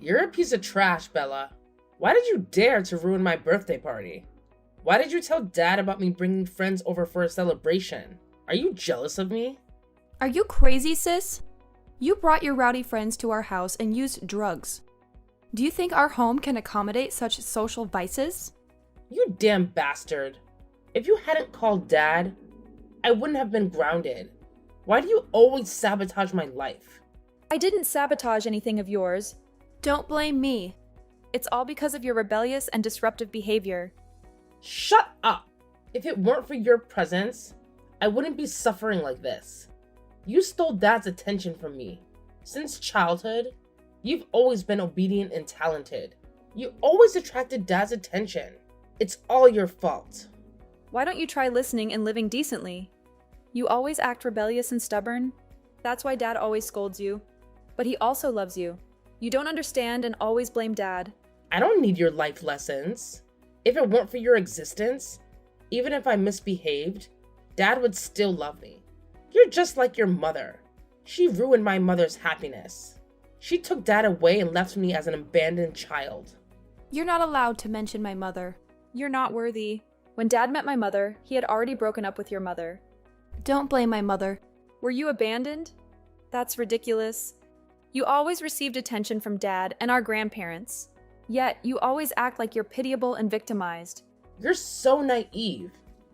You're a piece of trash, Bella. Why did you dare to ruin my birthday party? Why did you tell Dad about me bringing friends over for a celebration? Are you jealous of me? Are you crazy, sis? You brought your rowdy friends to our house and used drugs. Do you think our home can accommodate such social vices? You damn bastard. If you hadn't called Dad, I wouldn't have been grounded. Why do you always sabotage my life? I didn't sabotage anything of yours. Don't blame me. It's all because of your rebellious and disruptive behavior. Shut up! If it weren't for your presence, I wouldn't be suffering like this. You stole Dad's attention from me. Since childhood, you've always been obedient and talented. You always attracted Dad's attention. It's all your fault. Why don't you try listening and living decently? You always act rebellious and stubborn. That's why Dad always scolds you. But he also loves you. You don't understand and always blame Dad. I don't need your life lessons. If it weren't for your existence, even if I misbehaved, Dad would still love me. You're just like your mother. She ruined my mother's happiness. She took Dad away and left me as an abandoned child. You're not allowed to mention my mother. You're not worthy. When Dad met my mother, he had already broken up with your mother. Don't blame my mother. Were you abandoned? That's ridiculous. You always received attention from Dad and our grandparents. Yet, you always act like you're pitiable and victimized. You're so naive.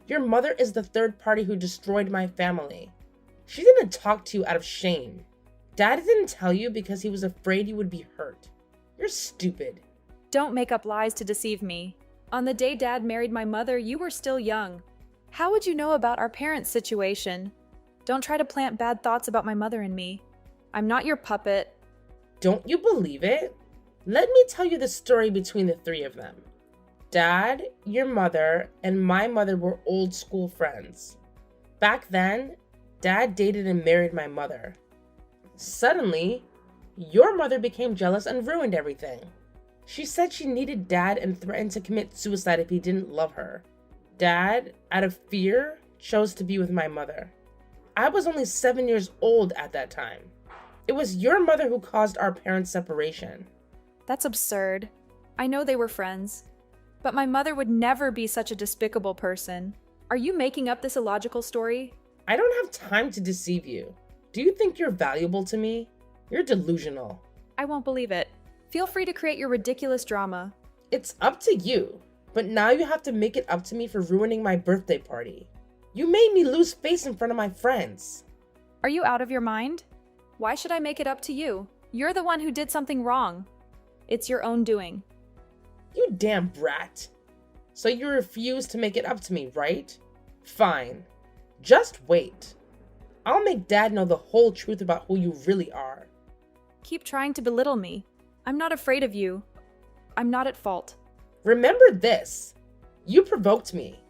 Your mother is the third party who destroyed my family. She didn't talk to you out of shame. Dad didn't tell you because he was afraid you would be hurt. You're stupid. Don't make up lies to deceive me. On the day Dad married my mother, you were still young. How would you know about our parents' situation? Don't try to plant bad thoughts about my mother and me. I'm not your puppet. Don't you believe it? Let me tell you the story between the three of them. Dad, your mother, and my mother were old school friends. Back then, Dad dated and married my mother. Suddenly, your mother became jealous and ruined everything. She said she needed Dad and threatened to commit suicide if he didn't love her. Dad, out of fear, chose to be with my mother. I was only 7 years old at that time. It was your mother who caused our parents' separation. That's absurd. I know they were friends. But my mother would never be such a despicable person. Are you making up this illogical story? I don't have time to deceive you. Do you think you're valuable to me? You're delusional. I won't believe it. Feel free to create your ridiculous drama. It's up to you, but now you have to make it up to me for ruining my birthday party. You made me lose face in front of my friends. Are you out of your mind? Why should I make it up to you? You're the one who did something wrong. It's your own doing. You damn brat. So you refuse to make it up to me, right? Fine. Just wait. I'll make Dad know the whole truth about who you really are. Keep trying to belittle me. I'm not afraid of you. I'm not at fault. Remember this. You provoked me.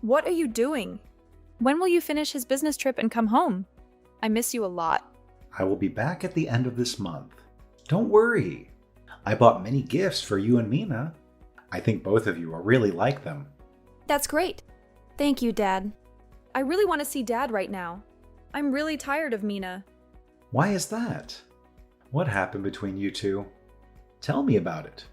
What are you doing? When will you finish his business trip and come home? I miss you a lot. I will be back at the end of this month. Don't worry. I bought many gifts for you and Mina. I think both of you will really like them. That's great. Thank you, Dad. I really want to see Dad right now. I'm really tired of Mina. Why is that? What happened between you two? Tell me about it.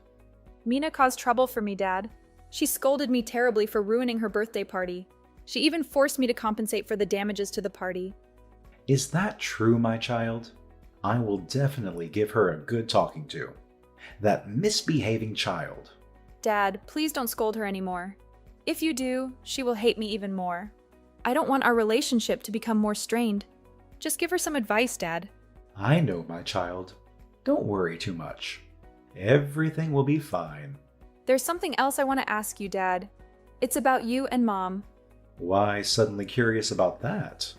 Mina caused trouble for me, Dad. She scolded me terribly for ruining her birthday party. She even forced me to compensate for the damages to the party. Is that true, my child? I will definitely give her a good talking to. That misbehaving child. Dad, please don't scold her anymore. If you do, she will hate me even more. I don't want our relationship to become more strained. Just give her some advice, Dad. I know, my child. Don't worry too much. Everything will be fine. There's something else I want to ask you, Dad. It's about you and Mom. Why suddenly curious about that?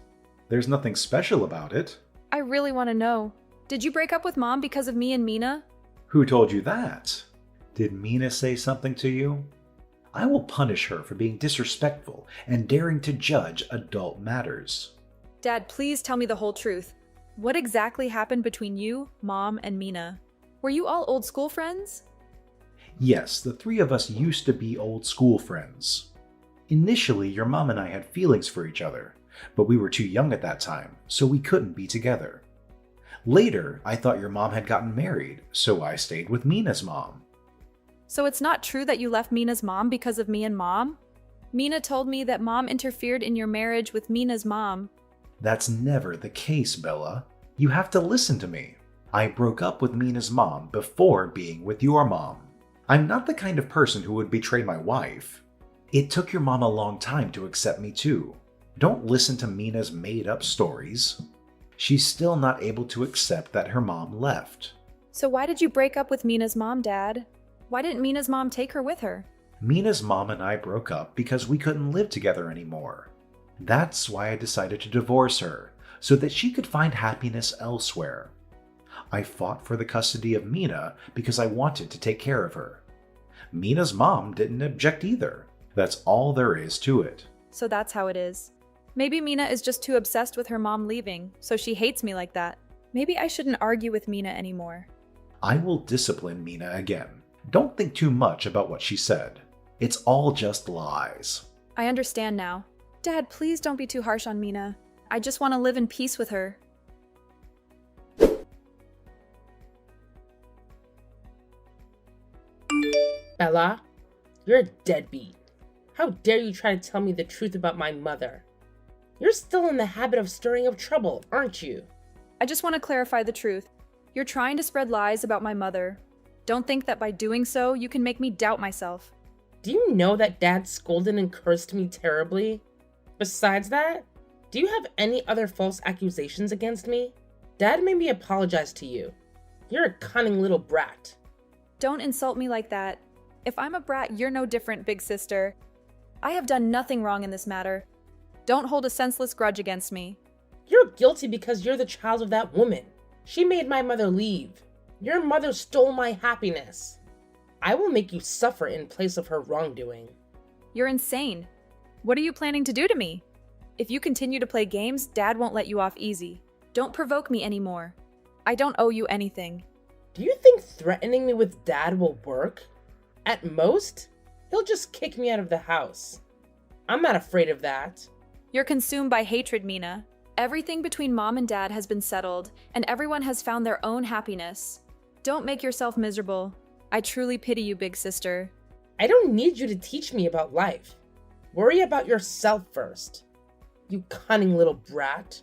There's nothing special about it. I really want to know. Did you break up with Mom because of me and Mina? Who told you that? Did Mina say something to you? I will punish her for being disrespectful and daring to judge adult matters. Dad, please tell me the whole truth. What exactly happened between you, Mom, and Mina? Were you all old school friends? Yes, the three of us used to be old school friends. Initially, your mom and I had feelings for each other, but we were too young at that time, so we couldn't be together. Later, I thought your mom had gotten married, so I stayed with Mina's mom. So it's not true that you left Mina's mom because of me and Mom? Mina told me that Mom interfered in your marriage with Mina's mom. That's never the case, Bella. You have to listen to me. I broke up with Mina's mom before being with your mom. I'm not the kind of person who would betray my wife. It took your mom a long time to accept me too. Don't listen to Mina's made-up stories. She's still not able to accept that her mom left. So why did you break up with Mina's mom, Dad? Why didn't Mina's mom take her with her? Mina's mom and I broke up because we couldn't live together anymore. That's why I decided to divorce her, so that she could find happiness elsewhere. I fought for the custody of Mina because I wanted to take care of her. Mina's mom didn't object either. That's all there is to it. So that's how it is. Maybe Mina is just too obsessed with her mom leaving, so she hates me like that. Maybe I shouldn't argue with Mina anymore. I will discipline Mina again. Don't think too much about what she said. It's all just lies. I understand now. Dad, please don't be too harsh on Mina. I just want to live in peace with her. Bella, you're a deadbeat. How dare you try to tell me the truth about my mother? You're still in the habit of stirring up trouble, aren't you? I just want to clarify the truth. You're trying to spread lies about my mother. Don't think that by doing so, you can make me doubt myself. Do you know that Dad scolded and cursed me terribly? Besides that, do you have any other false accusations against me? Dad made me apologize to you. You're a cunning little brat. Don't insult me like that. If I'm a brat, you're no different, big sister. I have done nothing wrong in this matter. Don't hold a senseless grudge against me. You're guilty because you're the child of that woman. She made my mother leave. Your mother stole my happiness. I will make you suffer in place of her wrongdoing. You're insane. What are you planning to do to me? If you continue to play games, Dad won't let you off easy. Don't provoke me anymore. I don't owe you anything. Do you think threatening me with Dad will work? At most, he'll just kick me out of the house. I'm not afraid of that. You're consumed by hatred, Mina. Everything between Mom and Dad has been settled, and everyone has found their own happiness. Don't make yourself miserable. I truly pity you, big sister. I don't need you to teach me about life. Worry about yourself first. You cunning little brat.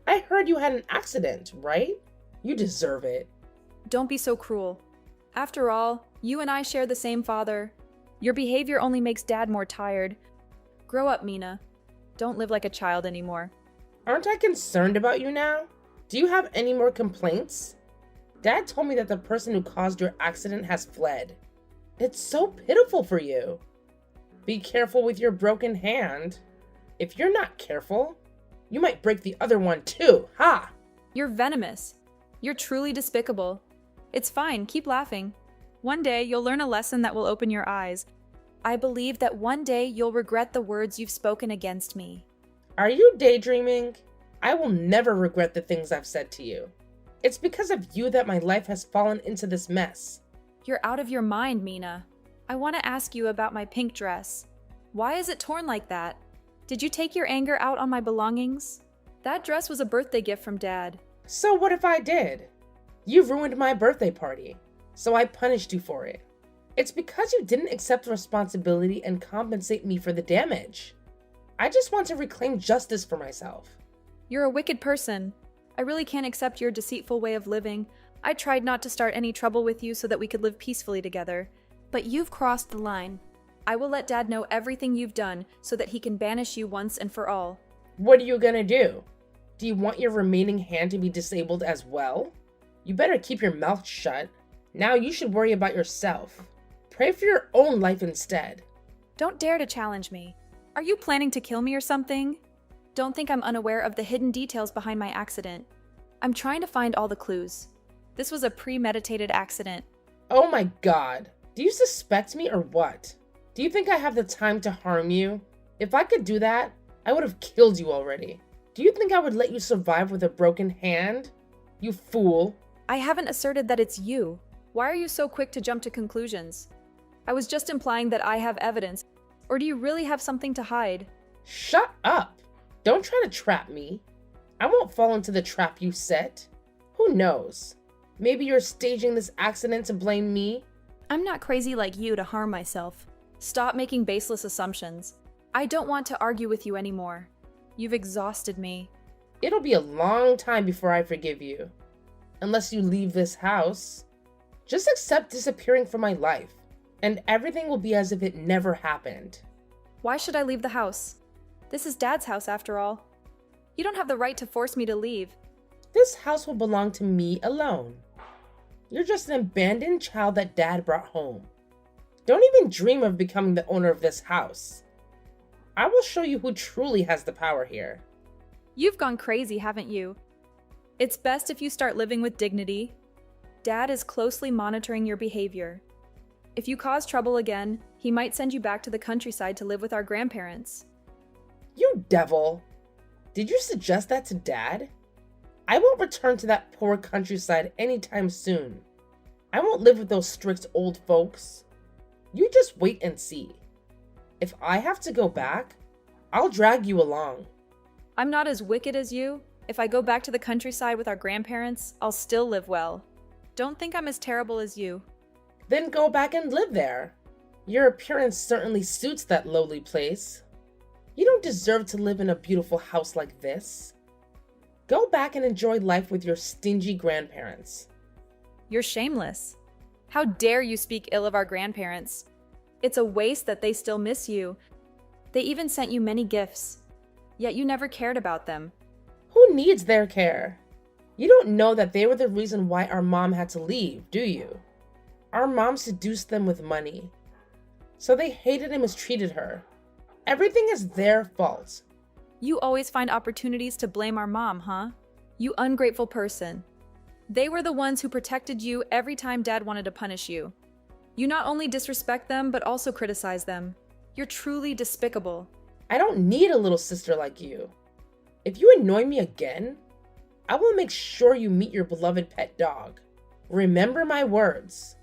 I heard you had an accident, right? You deserve it. Don't be so cruel. After all, you and I share the same father. Your behavior only makes Dad more tired. Grow up, Mina. Don't live like a child anymore. Aren't I concerned about you now? Do you have any more complaints? Dad told me that the person who caused your accident has fled. It's so pitiful for you. Be careful with your broken hand. If you're not careful, you might break the other one too, ha! You're venomous. You're truly despicable. It's fine, keep laughing. One day, you'll learn a lesson that will open your eyes. I believe that one day you'll regret the words you've spoken against me. Are you daydreaming? I will never regret the things I've said to you. It's because of you that my life has fallen into this mess. You're out of your mind, Mina. I want to ask you about my pink dress. Why is it torn like that? Did you take your anger out on my belongings? That dress was a birthday gift from Dad. So what if I did? You ruined my birthday party, so I punished you for it. It's because you didn't accept responsibility and compensate me for the damage. I just want to reclaim justice for myself. You're a wicked person. I really can't accept your deceitful way of living. I tried not to start any trouble with you so that we could live peacefully together. But you've crossed the line. I will let Dad know everything you've done so that he can banish you once and for all. What are you gonna do? Do you want your remaining hand to be disabled as well? You better keep your mouth shut. Now you should worry about yourself. Pray for your own life instead. Don't dare to challenge me. Are you planning to kill me or something? Don't think I'm unaware of the hidden details behind my accident. I'm trying to find all the clues. This was a premeditated accident. Oh my god. Do you suspect me or what? Do you think I have the time to harm you? If I could do that, I would have killed you already. Do you think I would let you survive with a broken hand? You fool. I haven't asserted that it's you. Why are you so quick to jump to conclusions? I was just implying that I have evidence. Or do you really have something to hide? Shut up. Don't try to trap me. I won't fall into the trap you set. Who knows? Maybe you're staging this accident to blame me? I'm not crazy like you to harm myself. Stop making baseless assumptions. I don't want to argue with you anymore. You've exhausted me. It'll be a long time before I forgive you. Unless you leave this house. Just accept disappearing from my life, and everything will be as if it never happened. Why should I leave the house? This is Dad's house after all. You don't have the right to force me to leave. This house will belong to me alone. You're just an abandoned child that Dad brought home. Don't even dream of becoming the owner of this house. I will show you who truly has the power here. You've gone crazy, haven't you? It's best if you start living with dignity. Dad is closely monitoring your behavior. If you cause trouble again, he might send you back to the countryside to live with our grandparents. You devil! Did you suggest that to Dad? I won't return to that poor countryside anytime soon. I won't live with those strict old folks. You just wait and see. If I have to go back, I'll drag you along. I'm not as wicked as you. If I go back to the countryside with our grandparents, I'll still live well. Don't think I'm as terrible as you. Then go back and live there. Your appearance certainly suits that lowly place. You don't deserve to live in a beautiful house like this. Go back and enjoy life with your stingy grandparents. You're shameless. How dare you speak ill of our grandparents? It's a waste that they still miss you. They even sent you many gifts, yet you never cared about them. Who needs their care? You don't know that they were the reason why our mom had to leave, do you? Our mom seduced them with money. So they hated and mistreated her. Everything is their fault. You always find opportunities to blame our mom, huh? You ungrateful person. They were the ones who protected you every time Dad wanted to punish you. You not only disrespect them, but also criticize them. You're truly despicable. I don't need a little sister like you. If you annoy me again, I will make sure you meet your beloved pet dog. Remember my words.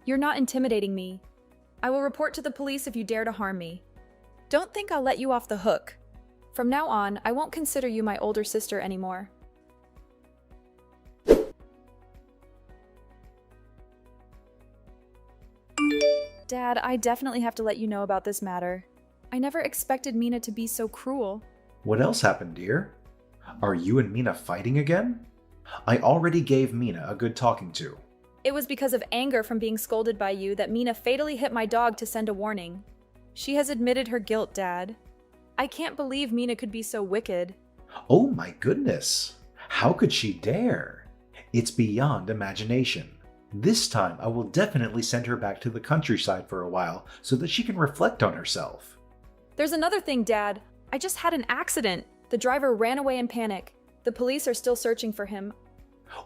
You're not intimidating me. I will report to the police if you dare to harm me. Don't think I'll let you off the hook. From now on, I won't consider you my older sister anymore. Dad, I definitely have to let you know about this matter. I never expected Mina to be so cruel. What else happened, dear? Are you and Mina fighting again? I already gave Mina a good talking to. It was because of anger from being scolded by you that Mina fatally hit my dog to send a warning. She has admitted her guilt, Dad. I can't believe Mina could be so wicked. Oh my goodness! How could she dare? It's beyond imagination. This time I will definitely send her back to the countryside for a while so that she can reflect on herself. There's another thing, Dad. I just had an accident. The driver ran away in panic. The police are still searching for him.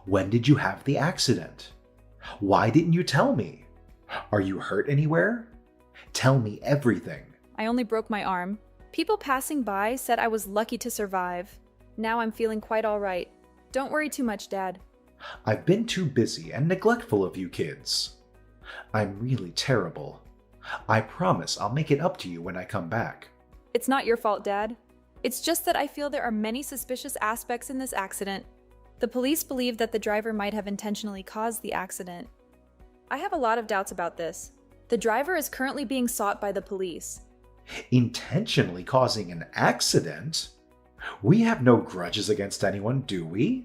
When did you have the accident? Why didn't you tell me? Are you hurt anywhere? Tell me everything. I only broke my arm. People passing by said I was lucky to survive. Now I'm feeling quite all right. Don't worry too much, Dad. I've been too busy and neglectful of you kids. I'm really terrible. I promise I'll make it up to you when I come back. It's not your fault, Dad. It's just that I feel there are many suspicious aspects in this accident. The police believe that the driver might have intentionally caused the accident. I have a lot of doubts about this. The driver is currently being sought by the police. Intentionally causing an accident? We have no grudges against anyone, do we?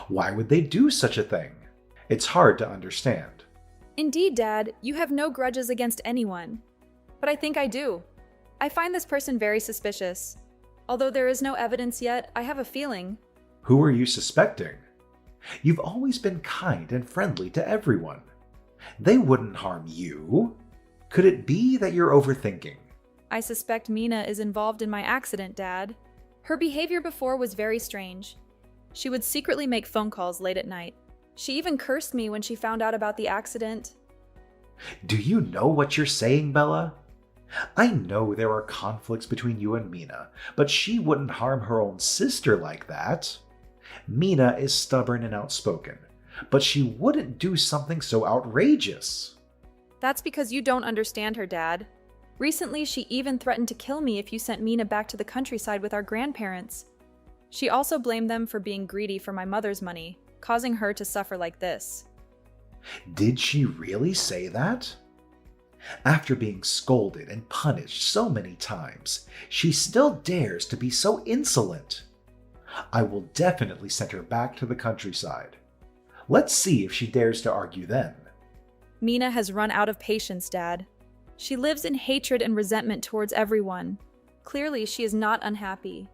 Why would they do such a thing? It's hard to understand. Indeed, Dad, you have no grudges against anyone. But I think I do. I find this person very suspicious. Although there is no evidence yet, I have a feeling. Who are you suspecting? You've always been kind and friendly to everyone. They wouldn't harm you. Could it be that you're overthinking? I suspect Mina is involved in my accident, Dad. Her behavior before was very strange. She would secretly make phone calls late at night. She even cursed me when she found out about the accident. Do you know what you're saying, Bella? I know there are conflicts between you and Mina, but she wouldn't harm her own sister like that. Mina is stubborn and outspoken, but she wouldn't do something so outrageous. That's because you don't understand her, Dad. Recently, she even threatened to kill me if you sent Mina back to the countryside with our grandparents. She also blamed them for being greedy for my mother's money, causing her to suffer like this. Did she really say that? After being scolded and punished so many times, she still dares to be so insolent. I will definitely send her back to the countryside. Let's see if she dares to argue then. Mina has run out of patience, Dad. She lives in hatred and resentment towards everyone. Clearly, she is not unhappy.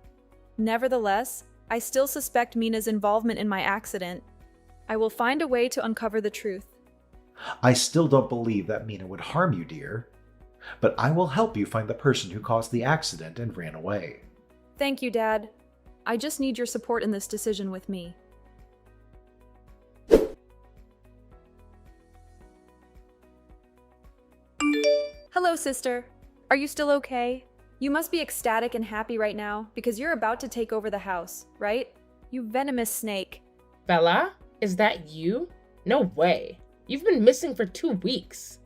Nevertheless, I still suspect Mina's involvement in my accident. I will find a way to uncover the truth. I still don't believe that Mina would harm you, dear. But I will help you find the person who caused the accident and ran away. Thank you, Dad. I just need your support in this decision with me. Hello, sister. Are you still okay? You must be ecstatic and happy right now because you're about to take over the house, right? You venomous snake. Bella, is that you? No way. You've been missing for 2 weeks.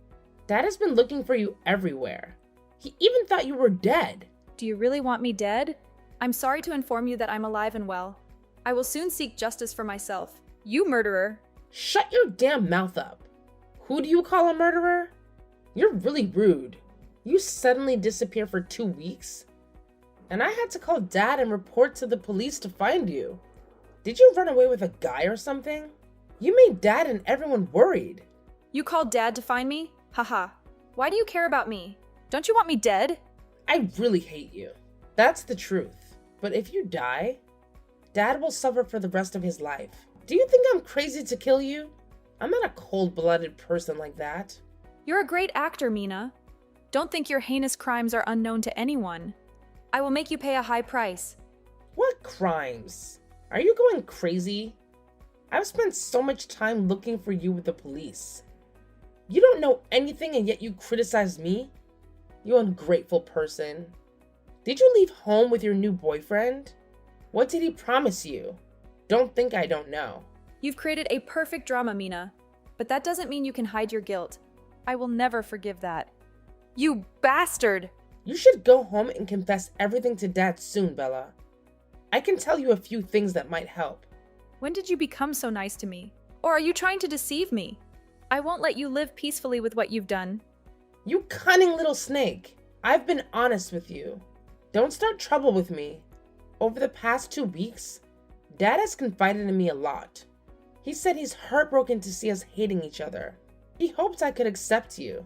Dad has been looking for you everywhere. He even thought you were dead. Do you really want me dead? I'm sorry to inform you that I'm alive and well. I will soon seek justice for myself. You murderer. Shut your damn mouth up. Who do you call a murderer? You're really rude. You suddenly disappear for 2 weeks? And I had to call Dad and report to the police to find you. Did you run away with a guy or something? You made Dad and everyone worried. You called Dad to find me? Haha. Why do you care about me? Don't you want me dead? I really hate you. That's the truth. But if you die, Dad will suffer for the rest of his life. Do you think I'm crazy to kill you? I'm not a cold-blooded person like that. You're a great actor, Mina. Don't think your heinous crimes are unknown to anyone. I will make you pay a high price. What crimes? Are you going crazy? I've spent so much time looking for you with the police. You don't know anything and yet you criticize me? You ungrateful person. Did you leave home with your new boyfriend? What did he promise you? Don't think I don't know. You've created a perfect drama, Mina. But that doesn't mean you can hide your guilt. I will never forgive that. You bastard! You should go home and confess everything to Dad soon, Bella. I can tell you a few things that might help. When did you become so nice to me? Or are you trying to deceive me? I won't let you live peacefully with what you've done. You cunning little snake. I've been honest with you. Don't start trouble with me. Over the past 2 weeks, Dad has confided in me a lot. He said he's heartbroken to see us hating each other. He hoped I could accept you.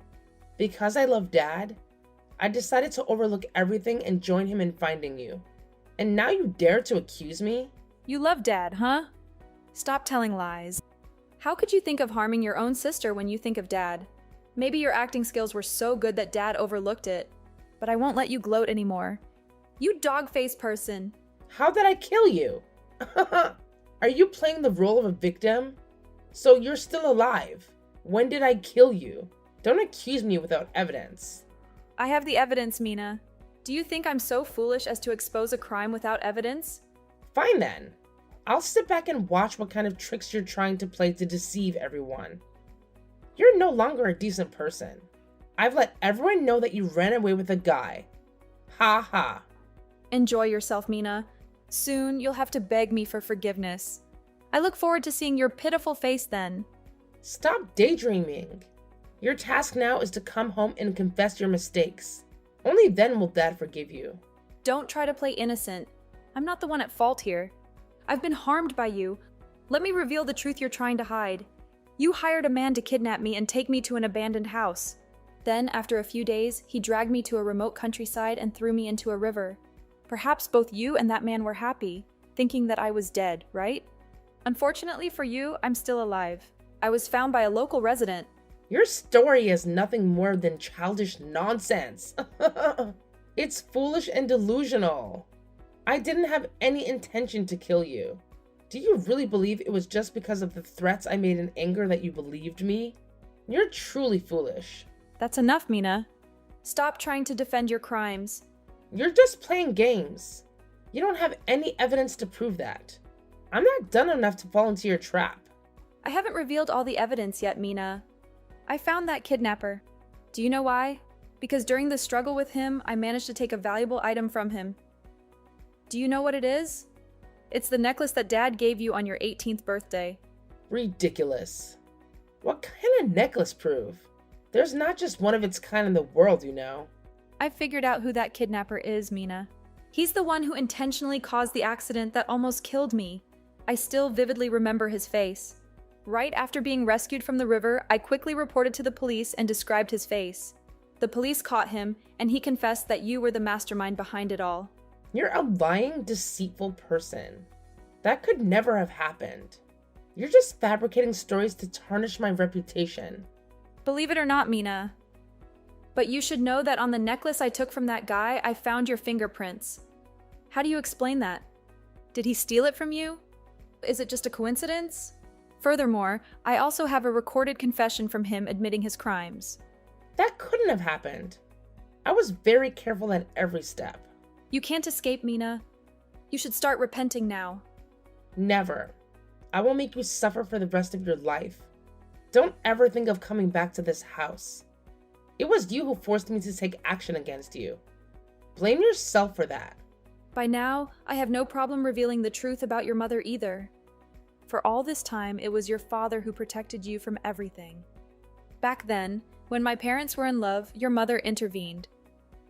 Because I love Dad, I decided to overlook everything and join him in finding you. And now you dare to accuse me? You love Dad, huh? Stop telling lies. How could you think of harming your own sister when you think of Dad? Maybe your acting skills were so good that Dad overlooked it. But I won't let you gloat anymore. You dog-faced person. How did I kill you? Are you playing the role of a victim? So you're still alive. When did I kill you? Don't accuse me without evidence. I have the evidence, Mina. Do you think I'm so foolish as to expose a crime without evidence? Fine then. I'll sit back and watch what kind of tricks you're trying to play to deceive everyone. You're no longer a decent person. I've let everyone know that you ran away with a guy. Ha ha. Enjoy yourself, Mina. Soon you'll have to beg me for forgiveness. I look forward to seeing your pitiful face then. Stop daydreaming. Your task now is to come home and confess your mistakes. Only then will Dad forgive you. Don't try to play innocent. I'm not the one at fault here. I've been harmed by you. Let me reveal the truth you're trying to hide. You hired a man to kidnap me and take me to an abandoned house. Then, after a few days, he dragged me to a remote countryside and threw me into a river. Perhaps both you and that man were happy, thinking that I was dead, right? Unfortunately for you, I'm still alive. I was found by a local resident. Your story is nothing more than childish nonsense. It's foolish and delusional. I didn't have any intention to kill you. Do you really believe it was just because of the threats I made in anger that you believed me? You're truly foolish. That's enough, Mina. Stop trying to defend your crimes. You're just playing games. You don't have any evidence to prove that. I'm not done enough to fall into your trap. I haven't revealed all the evidence yet, Mina. I found that kidnapper. Do you know why? Because during the struggle with him, I managed to take a valuable item from him. Do you know what it is? It's the necklace that Dad gave you on your 18th birthday. Ridiculous. What kind of necklace proof? There's not just one of its kind in the world, you know. I've figured out who that kidnapper is, Mina. He's the one who intentionally caused the accident that almost killed me. I still vividly remember his face. Right after being rescued from the river, I quickly reported to the police and described his face. The police caught him, and he confessed that you were the mastermind behind it all. You're a lying, deceitful person. That could never have happened. You're just fabricating stories to tarnish my reputation. Believe it or not, Mina. But you should know that on the necklace I took from that guy, I found your fingerprints. How do you explain that? Did he steal it from you? Is it just a coincidence? Furthermore, I also have a recorded confession from him admitting his crimes. That couldn't have happened. I was very careful at every step. You can't escape, Mina. You should start repenting now. Never. I will make you suffer for the rest of your life. Don't ever think of coming back to this house. It was you who forced me to take action against you. Blame yourself for that. By now, I have no problem revealing the truth about your mother either. For all this time, it was your father who protected you from everything. Back then, when my parents were in love, your mother intervened.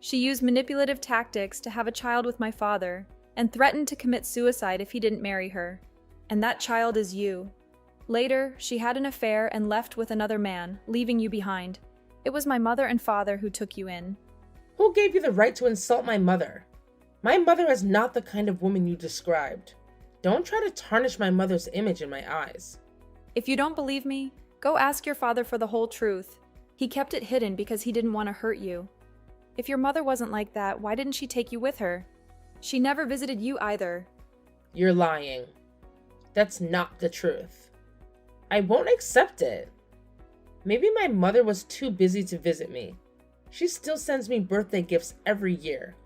She used manipulative tactics to have a child with my father and threatened to commit suicide if he didn't marry her. And that child is you. Later, she had an affair and left with another man, leaving you behind. It was my mother and father who took you in. Who gave you the right to insult my mother? My mother is not the kind of woman you described. Don't try to tarnish my mother's image in my eyes. If you don't believe me, go ask your father for the whole truth. He kept it hidden because he didn't want to hurt you. If your mother wasn't like that, why didn't she take you with her? She never visited you either. You're lying. That's not the truth. I won't accept it. Maybe my mother was too busy to visit me. She still sends me birthday gifts every year.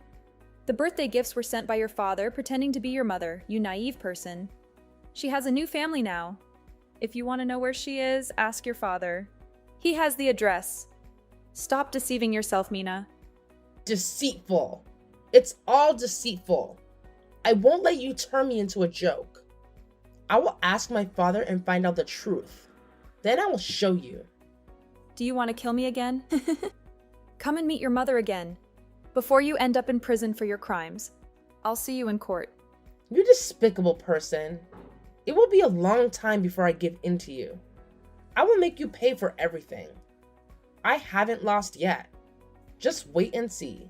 The birthday gifts were sent by your father pretending to be your mother, you naive person. She has a new family now. If you want to know where she is, ask your father. He has the address. Stop deceiving yourself, Mina. Deceitful. It's all deceitful. I won't let you turn me into a joke. I will ask my father and find out the truth. Then I will show you. Do you want to kill me again? Come and meet your mother again, before you end up in prison for your crimes. I'll see you in court. You despicable person. It will be a long time before I give in to you. I will make you pay for everything. I haven't lost yet. Just wait and see.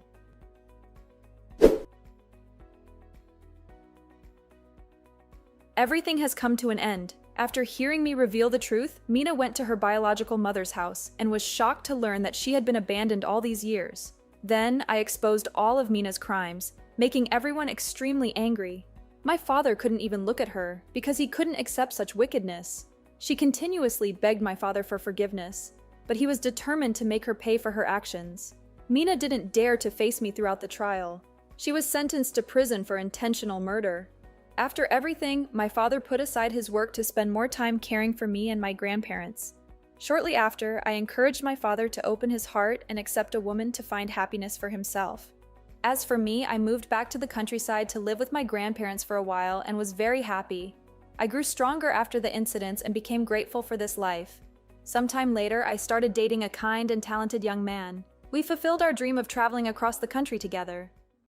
Everything has come to an end. After hearing me reveal the truth, Mina went to her biological mother's house and was shocked to learn that she had been abandoned all these years. Then I exposed all of Mina's crimes, making everyone extremely angry. My father couldn't even look at her because he couldn't accept such wickedness. She continuously begged my father for forgiveness, but he was determined to make her pay for her actions. Mina didn't dare to face me throughout the trial. She was sentenced to prison for intentional murder. After everything, my father put aside his work to spend more time caring for me and my grandparents. Shortly after, I encouraged my father to open his heart and accept a woman to find happiness for himself. As for me, I moved back to the countryside to live with my grandparents for a while and was very happy. I grew stronger after the incidents and became grateful for this life. Sometime later, I started dating a kind and talented young man. We fulfilled our dream of traveling across the country together.